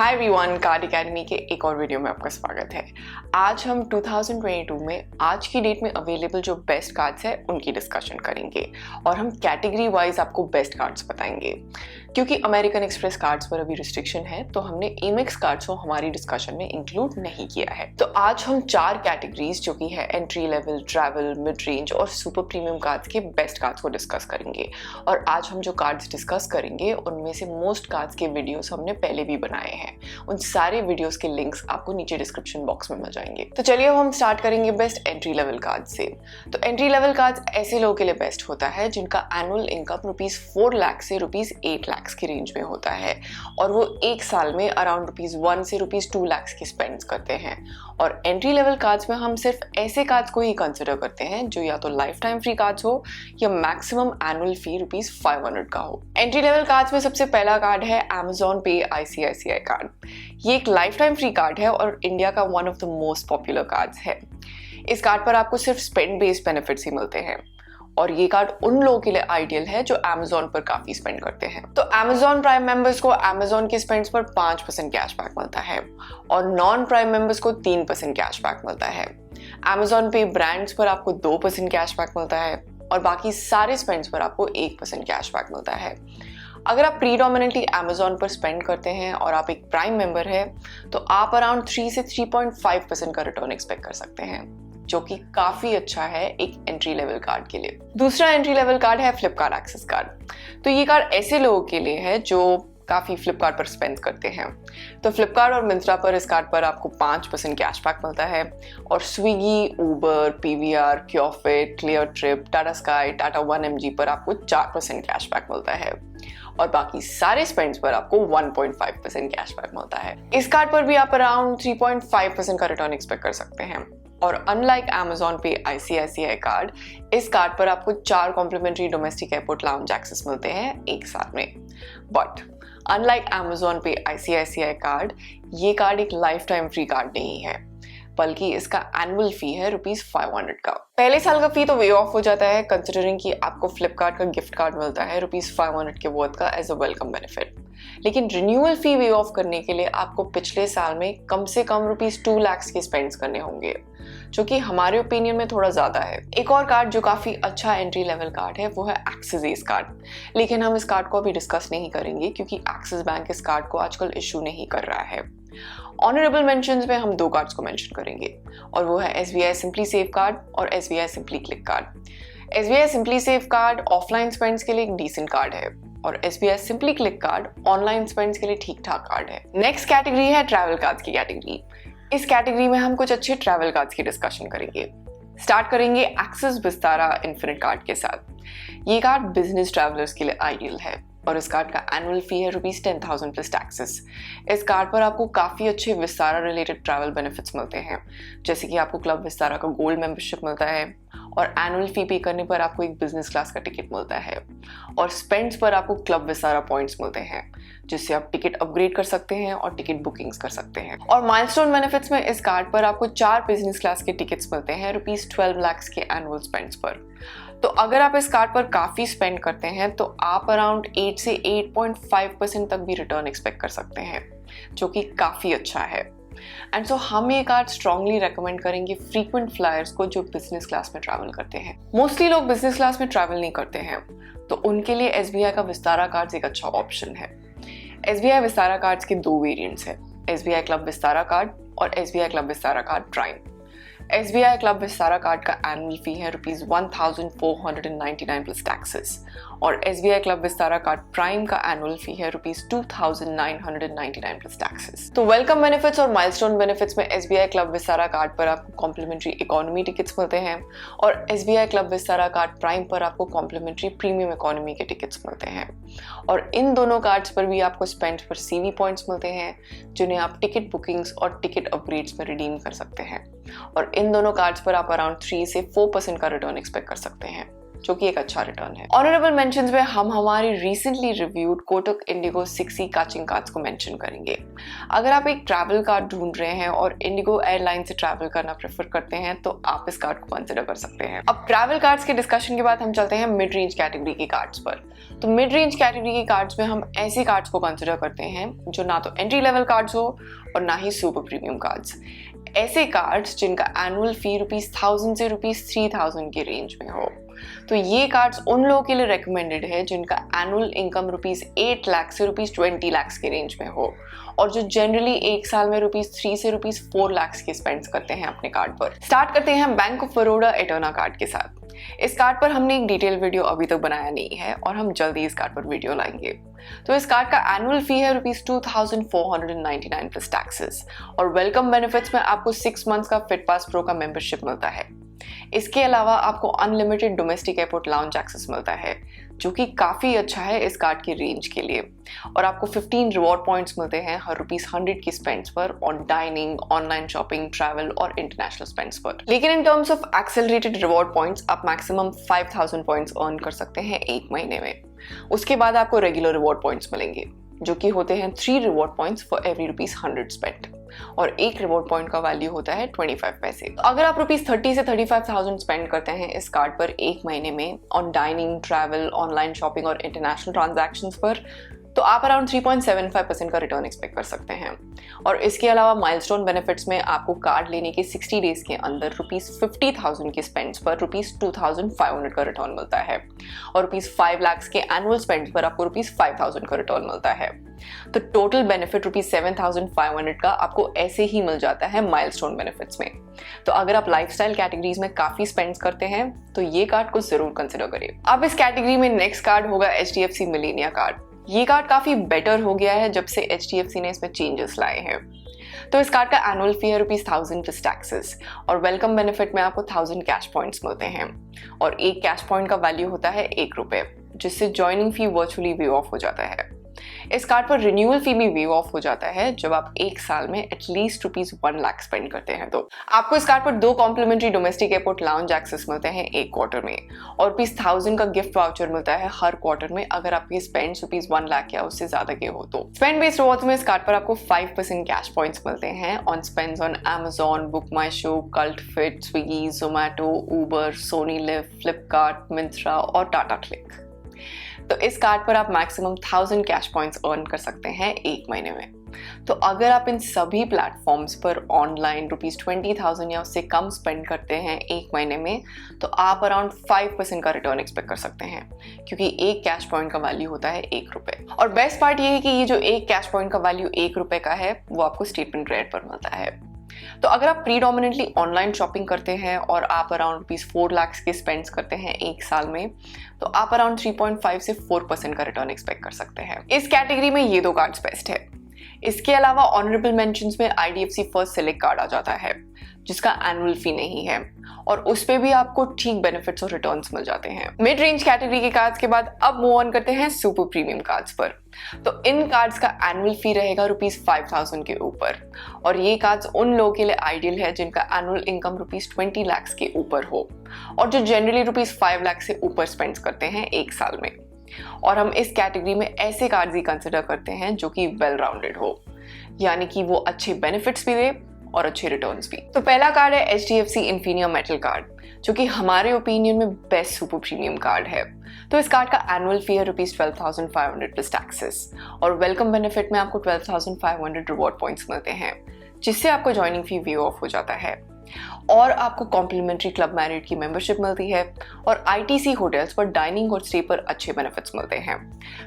Hi everyone, card academy के एक और वीडियो में आपका स्वागत है। आज हम 2022 में आज की डेट में अवेलेबल जो बेस्ट कार्ड्स है उनकी डिस्कशन करेंगे और हम कैटेगरी वाइज आपको बेस्ट कार्ड्स बताएंगे। क्योंकि अमेरिकन एक्सप्रेस कार्ड्स पर अभी रिस्ट्रिक्शन है तो हमने एमेक्स कार्ड्स को हमारी डिस्कशन में इंक्लूड नहीं किया है। तो आज हम 4 कैटेगरीज जो कि है entry level, travel, mid range और सुपर प्रीमियम कार्ड्स के बेस्ट कार्ड्स को डिस्कस करेंगे। और आज हम जो कार्ड्स डिस्कस करेंगे उनमें से मोस्ट कार्ड्स के वीडियोस हमने पहले भी बनाए हैं। उन सारे वीडियोस के लिंक्स आपको नीचे डिस्क्रिप्शन बॉक्स में मिल जाएंगे। तो चलिए अब हम स्टार्ट करेंगे बेस्ट एंट्री लेवल कार्ड से। तो एंट्री लेवल कार्ड्स ऐसे लोगों के लिए बेस्ट होता है जिनका एनुअल इनकम ₹4 लाख से ₹8 लाख की रेंज में होता है और वो एक साल में अराउंड ₹1 से ₹2 लाख की स्पेंड करते हैं। और एंट्री लेवल कार्ड्स में हम सिर्फ ऐसे कार्ड्स को ही कंसिडर करते हैं जो या तो लाइफ टाइम फ्री कार्ड्स हो या मैक्सिमम एनुअल फी ₹500 का हो। एंट्री लेवल कार्ड्स में सबसे पहला कार्ड है Amazon Pay ICICI कार्ड। ये एक लाइफ टाइम फ्री कार्ड है और इंडिया का one of the most popular cards है। इस कार्ड पर आपको सिर्फ स्पेंड बेस्ड बेनिफिट्स ही मिलते हैं और ये कार्ड उन लोगों के लिए आइडियल है जो Amazon पर काफी स्पेंड करते हैं। तो Amazon प्राइम मेंबर्स को Amazon के स्पेंड्स पर 5% कैशबैक मिलता है और नॉन प्राइम मेंबर्स को 3% कैशबैक मिलता है। Amazon पे ब्रांड्स पर आपको 2% कैशबैक मिलता है और बाकी सारे स्पेंड्स पर आपको 1% कैशबैक मिलता है। अगर आप प्रीडोमिनेटली Amazon पर स्पेंड करते हैं और आप एक प्राइम मेंबर है तो आप अराउंड 3 से 3.5% का रिटर्न एक्सपेक्ट कर सकते हैं, जो कि काफी अच्छा है एक एंट्री लेवल कार्ड के लिए। दूसरा एंट्री लेवल कार्ड है फ्लिपकार्ट एक्सेस कार्ड। तो ये कार्ड ऐसे लोगों के लिए है जो काफी फ्लिपकार्ट पर स्पेंड करते हैं। तो फ्लिपकार्ट और मिंत्रा पर इस कार्ड पर आपको 5% कैशबैक मिलता है और Swiggy, Uber, PVR, Curefit, Cleartrip, Tata Sky, Tata 1mg पर आपको 4% कैशबैक मिलता है और बाकी सारे स्पेंड्स पर आपको 1.5% कैशबैक मिलता है। इस कार्ड पर भी आप अराउंड 3.5% का रिटर्न एक्सपेक्ट कर सकते हैं। और unlike Amazon Pay ICICI card, इस कार्ड पर आपको 4 complimentary domestic airport lounge access मिलते हैं एक साल में। But unlike Amazon Pay ICICI card, ये कार्ड एक लाइफ टाइम फ्री कार्ड नहीं है, बल्कि इसका एनुअल फी है ₹500 का। पहले साल का फी तो वे ऑफ हो जाता है कंसिडरिंग कि आपको फ्लिपकार्ट का गिफ्ट कार्ड मिलता है ₹500 के वर्थ का एज अ वेलकम बेनिफिट। लेकिन रिन्यूअल फी वे ऑफ करने के लिए आपको पिछले साल में कम से कम ₹2 लाख के स्पेंड्स करने होंगे, जो कि हमारे ओपिनियन में थोड़ा ज्यादा है। एक और कार्ड जो काफी अच्छा एंट्री लेवल कार्ड है वो है एक्सिस एस कार्ड, लेकिन हम इस कार्ड को अभी डिस्कस नहीं करेंगे क्योंकि एक्सिस बैंक इस कार्ड को आजकल इशू नहीं कर रहा है। ऑनरेबल मेंशंस में हम 2 कार्ड्स को मेंशन करेंगे और वो है SBI सिंपली सेव कार्ड और SBI simply click card. SBI simply save card offline spends के लिए एक डिसेंट कार्ड है और SBI simply click card online spends के लिए ठीक ठाक कार्ड है। नेक्स्ट कैटेगरी है ट्रैवल कार्ड्स की कैटेगरी। इस कैटेगरी में हम कुछ अच्छे ट्रैवल कार्ड्स की डिस्कशन करेंगे। स्टार्ट करेंगे एक्सिस विस्तारा इन्फिनिट कार्ड के साथ। ये कार्ड बिजनेस ट्रैवलर्स के लिए आइडियल है और इस कार्ड का एनुअल फी है ₹10,000 प्लस टैक्सेस। इस कार्ड पर आपको काफ़ी अच्छे विस्तारा रिलेटेड ट्रैवल बेनिफिट्स मिलते हैं, जैसे कि आपको क्लब विस्तारा का गोल्ड मेंबरशिप मिलता है और एनुअल फी पे करने पर आपको एक बिजनेस क्लास का टिकट मिलता है और स्पेंड्स पर आपको क्लब विस्तारा पॉइंट्स मिलते हैं, जिससे आप टिकट अपग्रेड कर सकते हैं और टिकट बुकिंग्स कर सकते हैं। और माइलस्टोन बेनिफिट्स में इस कार्ड पर आपको 4 बिजनेस क्लास के टिकट्स मिलते हैं ₹12 लाख के एनुअल स्पेंड्स पर। तो अगर आप इस कार्ड पर काफ़ी स्पेंड करते हैं तो आप अराउंड 8 से 8.5% तक भी रिटर्न एक्सपेक्ट कर सकते हैं, जो कि काफ़ी अच्छा है। एंड सो हम ये कार्ड स्ट्रांगली रेकमेंड करेंगे फ्रीक्वेंट फ्लायर्स को जो बिजनेस क्लास में ट्रैवल करते हैं। मोस्टली लोग बिजनेस क्लास में ट्रैवल नहीं करते हैं, तो उनके लिए SBI का विस्तारा कार्ड एक अच्छा ऑप्शन है। SBI विस्तारा कार्ड्स के 2 वेरिएंट्स हैं, SBI क्लब विस्तारा कार्ड और SBI club Vistara card prime. SBI club Vistara card का एनुअल फी है ₹1,499 प्लस टैक्सेस और SBI club Vistara card prime का एनुअल फी है ₹2,999 प्लस टैक्सेस। तो वेलकम बेनिफिट्स और माइलस्टोन बेनिफिट्स में SBI क्लब विस्तारा कार्ड पर आपको कॉम्प्लीमेंट्री इकोनॉमी टिकट्स मिलते हैं और SBI club Vistara card prime पर आपको कॉम्प्लीमेंट्री प्रीमियम इकोनॉमी के टिकट्स मिलते हैं। और इन दोनों कार्ड्स पर भी आपको स्पेंड पर CV पॉइंट्स मिलते हैं, जिन्हें आप टिकट बुकिंग्स और टिकट अपग्रेड्स में रिडीम कर सकते हैं और इन दोनों कार्ड्स पर आप अराउंड 3 से 4% का रिटर्न एक्सपेक्ट कर सकते हैं। जो कि एक अच्छा रिटर्न है। ऑनरेबल मेंशंस में हम हमारी recently reviewed Kotak Indigo 6E catching cards को मेंशन करेंगे। अगर आप एक ट्रैवल कार्ड ढूंढ रहे हैं और इंडिगो एयरलाइन से ट्रैवल करना प्रेफर करते हैं तो आप इस कार्ड को कंसिडर कर सकते हैं। अब ट्रैवल कार्ड्स के डिस्कशन के बाद हम चलते हैं मिड रेंज कैटेगरी के कार्ड्स पर। तो मिड रेंज कैटेगरी के कार्ड्स में हम ऐसे कार्ड्स को कंसिडर करते हैं जो ना तो एंट्री लेवल कार्ड्स हो और ना ही सुपर प्रीमियम कार्ड्स। ऐसे कार्ड्स जिनका एनुअल फी ₹1000 से ₹3000 की रेंज में हो। तो ये कार्ड्स उन लोगों के लिए रेकमेंडेड है जिनका एनुअल इनकम ₹8 लाख से ₹20 लाख के रेंज में हो और जो जनरली एक साल में ₹3 से ₹4 लाख के स्पेंड करते हैं अपने कार्ड पर। स्टार्ट करते हैं bank of Baroda Eterna card के साथ। इस कार्ड पर हमने एक डिटेल वीडियो अभी तक बनाया नहीं है और हम जल्दी इस कार्ड पर वीडियो लाएंगे। तो इस कार्ड का एनुअल फी है ₹2499 प्लस टैक्सेस और वेलकम बेनिफिट्स में आपको 6 मंथ्स का फिट पास प्रो का मेंबरशिप मिलता है। इसके अलावा आपको unlimited domestic airport lounge access मिलता है जो कि काफ़ी अच्छा है इस कार्ड की रेंज के लिए और आपको 15 रिवॉर्ड पॉइंट्स मिलते हैं हर ₹100 की स्पेंड्स पर on dining, online shopping, travel और इंटरनेशनल स्पेंड्स पर। लेकिन in terms of accelerated reward points आप मैक्सिमम 5000 पॉइंट्स अर्न कर सकते हैं एक महीने में। उसके बाद आपको रेगुलर रिवॉर्ड पॉइंट्स मिलेंगे जो कि होते हैं 3 reward points for every ₹100 spend और एक रिवॉर्ड पॉइंट का वैल्यू होता है 25 पैसे। तो अगर आप ₹30 से 35,000 स्पेंड करते हैं इस कार्ड पर एक महीने में on dining, travel, online shopping और इंटरनेशनल ट्रांजैक्शंस पर तो आप अराउंड 3.75% का रिटर्न एक्सपेक्ट कर सकते हैं। और इसके अलावा माइलस्टोन बेनिफिट्स में आपको कार्ड लेने के 60 डेज के अंदर ₹50,000 के स्पेंड्स पर ₹2,500 का रिटर्न मिलता है और ₹5 लाख के एनुअल स्पेंड्स पर आपको ₹5,000 का रिटर्न मिलता है। तो टोटल बेनिफिट ₹7,500 का आपको ऐसे ही मिल जाता है माइलस्टोन बेनिफिट्स में। तो अगर आप लाइफस्टाइल कैटेगरीज में काफी स्पेंड्स करते हैं तो ये कार्ड को जरूर कंसिडर करें। अब इस कैटेगरी में नेक्स्ट कार्ड होगा HDFC मिलेनिया कार्ड। ये कार्ड काफी बेटर हो गया है जब से HDFC ने इसमें चेंजेस लाए हैं। तो इस कार्ड का एनुअल फी है ₹1000 प्लस टैक्सेस और वेलकम बेनिफिट में आपको 1000 कैश पॉइंट्स मिलते हैं और एक कैश पॉइंट का वैल्यू होता है ₹1 जिससे joining fee virtually wave of हो जाता है। इस कार्ड पर रिन्यूअल फी भी वेव ऑफ हो जाता है जब आप एक साल में एटलीस्ट ₹1 लाख स्पेंड करते हैं। तो आपको इस कार्ड पर 2 complimentary domestic airport lounge access मिलते हैं एक क्वार्टर में और ₹1000 का गिफ्ट वाउचर मिलता है हर क्वार्टर में अगर आपके स्पेंड ₹1 लाख या उससे ज्यादा के हो। तो स्पेंड बेस्ड रिवॉर्ड्स में इस कार्ड पर आपको 5% कैश पॉइंट्स मिलते हैं on spends on Amazon, Book My Show, Cult Fit, Swiggy, Zomato, Uber, Sony Liv, Flipkart, Myntra और टाटा क्लिक। तो इस कार्ड पर आप मैक्सिमम 1000 कैश पॉइंट्स अर्न कर सकते हैं एक महीने में। तो अगर आप इन सभी प्लेटफॉर्म्स पर ऑनलाइन ₹20,000 या उससे कम स्पेंड करते हैं एक महीने में तो आप अराउंड 5% का रिटर्न एक्सपेक्ट कर सकते हैं क्योंकि एक कैश पॉइंट का वैल्यू होता है ₹1। और बेस्ट पार्ट ये है कि ये जो एक कैश पॉइंट का वैल्यू ₹1 का है वो आपको स्टेटमेंट क्रेडिट पर मिलता है। तो अगर आप प्रीडोमिनेटली ऑनलाइन शॉपिंग करते हैं और आप अराउंड ₹4 लाख के स्पेंड्स करते हैं एक साल में तो आप अराउंड 3.5 से 4% का रिटर्न एक्सपेक्ट कर सकते हैं। इस कैटेगरी में ये 2 कार्ड्स बेस्ट है। इसके अलावा ऑनरेबल मेंशंस में IDFC फर्स्ट सेलेक्ट कार्ड आ जाता है जिसका एनुअल फी नहीं है और उस पे भी आपको ठीक बेनिफिट्स और रिटर्न्स मिल जाते हैं। मिड रेंज कैटेगरी के कार्ड्स के बाद अब मूव ऑन करते हैं सुपर प्रीमियम कार्ड्स पर। तो इन कार्ड्स का एनुअल फी रहेगा ₹5,000 के ऊपर और ये कार्ड्स उन लोगों के लिए आइडियल है जिनका एनुअल इनकम ₹20 लाख के ऊपर हो और जो जनरली ₹5 लाख से ऊपर स्पेंड करते हैं एक साल में। और हम इस कैटेगरी में ऐसे कार्ड्स ही कंसिडर करते हैं जो कि वेल राउंडेड हो यानी कि वो अच्छे बेनिफिट्स भी दे और अच्छे रिटर्न्स भी। तो पहला कार्ड है HDFC इन्फिनिया मेटल कार्ड जो कि हमारे ओपिनियन में बेस्ट सुपर प्रीमियम कार्ड है। तो इस कार्ड का एनुअल फी है ₹12,500 प्लस टैक्सेस और वेलकम बेनिफिट में आपको 12,500 रिवॉर्ड पॉइंट्स मिलते हैं जिससे आपको ज्वाइनिंग फी वेव ऑफ हो जाता है और आपको कॉम्प्लीमेंट्री क्लब मैरिड की मेंबरशिप मिलती है और ITC होटल्स पर डाइनिंग और स्टे पर अच्छे बेनिफिट्स मिलते हैं।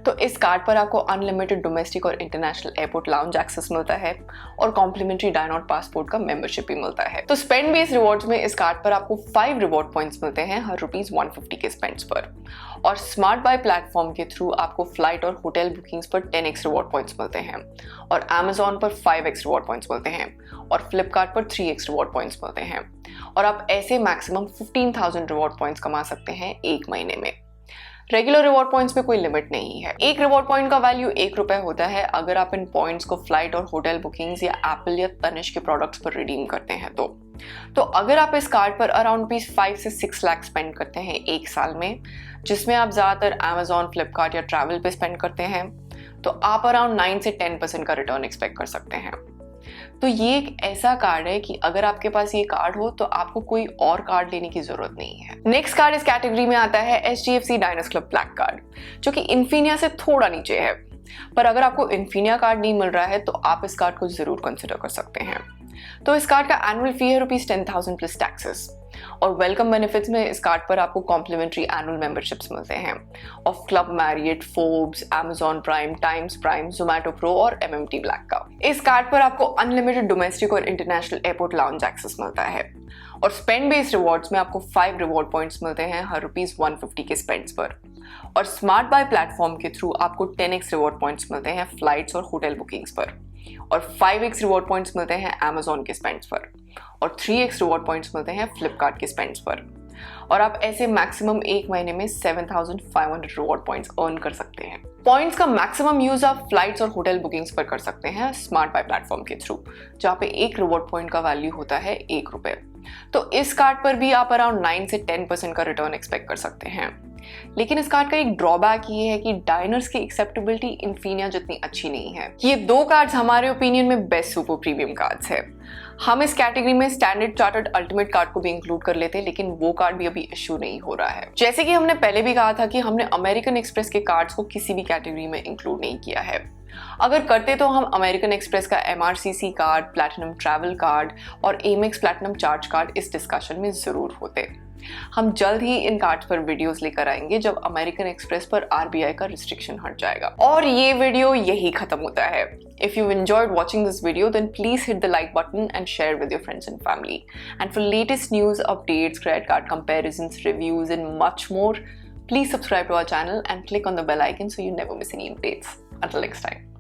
तो इस कार्ड पर आपको अनलिमिटेड डोमेस्टिक और इंटरनेशनल एयरपोर्ट लाउंज एक्सेस मिलता है और कॉम्प्लीमेंट्री डायनॉट पासपोर्ट का मेंबरशिप भी मिलता है। तो स्पेंड बेस्ड रिवॉर्ड्स में इस कार्ड पर आपको 5 रिवॉर्ड पॉइंट्स मिलते हैं हर ₹150 के स्पेंड्स पर और स्मार्ट बाय प्लेटफॉर्म के थ्रू आपको फ्लाइट और होटल बुकिंग्स पर 10x रिवॉर्ड पॉइंट्स मिलते हैं और Amazon पर 5x रिवॉर्ड पॉइंट्स मिलते हैं और फ्लिपकार्ट पर 3x रिवॉर्ड पॉइंट्स मिलते हैं और आप ऐसे मैक्सिमम 15,000 रिवॉर्ड पॉइंट्स कमा सकते हैं एक महीने में। रेगुलर रिवॉर्ड पॉइंट्स में कोई लिमिट नहीं है। एक रिवॉर्ड पॉइंट का वैल्यू ₹1 होता है अगर आप इन पॉइंट्स को फ्लाइट और होटल बुकिंग्स या एप्पल या तनिष्क के प्रोडक्ट्स पर रिडीम करते हैं। तो तो अगर आप इस कार्ड पर अराउंड 5 से 6 लाख स्पेंड करते हैं एक साल में, जिसमें आप ज़्यादातर अमेजॉन, फ्लिपकार्ट या ट्रैवल पे स्पेंड करते हैं, तो आप अराउंड 9 से 10% का रिटर्न एक्सपेक्ट कर सकते हैं। तो ये एक ऐसा कार्ड है कि अगर आपके पास ये कार्ड हो तो आपको कोई और कार्ड लेने की जरूरत नहीं है। नेक्स्ट कार्ड इस कैटेगरी में आता है HDFC Diners club black card, जो कि इन्फिनिया से थोड़ा नीचे है। पर अगर आपको इन्फिनिया कार्ड नहीं मिल रहा है तो आप इस कार्ड को जरूर कंसिडर कर सकते हैं। तो इस कार्ड का एनुअल फी है ₹10,000 प्लस टैक्सेस, और वेलकम बेनिफिट्स में इस कार्ड पर आपको कॉम्प्लीमेंट्री एनुअल मेंबरशिप्स मिलते हैं of club Marriott, Forbes, Amazon prime, times prime, Zomato pro और MMT ब्लैक का। इस कार्ड पर आपको अनलिमिटेड डोमेस्टिक और इंटरनेशनल एयरपोर्ट लाउंज एक्सेस मिलता है, और स्पेंड बेस्ड रिवॉर्ड्स में आपको 5 रिवॉर्ड पॉइंट्स मिलते हैं हर ₹150 के स्पेंड्स पर, और स्मार्ट बाय प्लेटफॉर्म के थ्रू आपको 10x रिवॉर्ड पॉइंट्स मिलते हैं फ्लाइट्स और होटल बुकिंग्स पर, और 5x रिवॉर्ड पॉइंट्स मिलते हैं अमेजॉन के स्पेंड्स पर, और 3x रिवॉर्ड पॉइंट्स मिलते हैं फ्लिपकार्ट के स्पेंड्स पर। और आप ऐसे मैक्सिमम एक महीने में 7,500 रिवॉर्ड पॉइंट्स अर्न कर सकते हैं। पॉइंट्स का मैक्सिमम यूज आप फ्लाइट्स और होटल बुकिंग्स पर कर सकते हैं स्मार्ट बाय प्लेटफॉर्म के थ्रू, जहाँ पे एक रिवॉर्ड पॉइंट का वैल्यू होता है ₹1। तो इस कार्ड पर भी आप अराउंड 9 से 10% का रिटर्न एक्सपेक्ट कर सकते हैं। लेकिन इस कार्ड का एक ड्रॉबैक ये है कि डायनर्स की एक्सेप्टेबिलिटी इन्फिनिया जितनी अच्छी नहीं है। ये दो कार्ड्स हमारे ओपिनियन में बेस्ट सुपर प्रीमियम कार्ड्स है। हम इस कैटेगरी में स्टैंडर्ड चार्टर्ड अल्टीमेट कार्ड को भी इंक्लूड कर लेते हैं, लेकिन वो कार्ड भी अभी इश्यू नहीं हो रहा है। जैसे कि हमने पहले भी कहा था कि हमने अमेरिकन एक्सप्रेस के कार्ड्स को किसी भी कैटेगरी में इंक्लूड नहीं किया है। अगर करते तो हम अमेरिकन एक्सप्रेस का MRCC card, platinum travel card और Amex प्लैटिनम चार्ज कार्ड इस डिस्कशन में जरूर होते। हम जल्द ही इन कार्ड्स पर वीडियोस लेकर आएंगे जब अमेरिकन एक्सप्रेस पर RBI का रिस्ट्रिक्शन हट जाएगा। और ये वीडियो यही खत्म होता है। If you've enjoyed watching this video, then please hit the like button and share with your friends and family. And for latest news, updates, credit card comparisons, reviews, and much more, please subscribe to our channel and click on the bell icon so you never miss any updates. Until next time.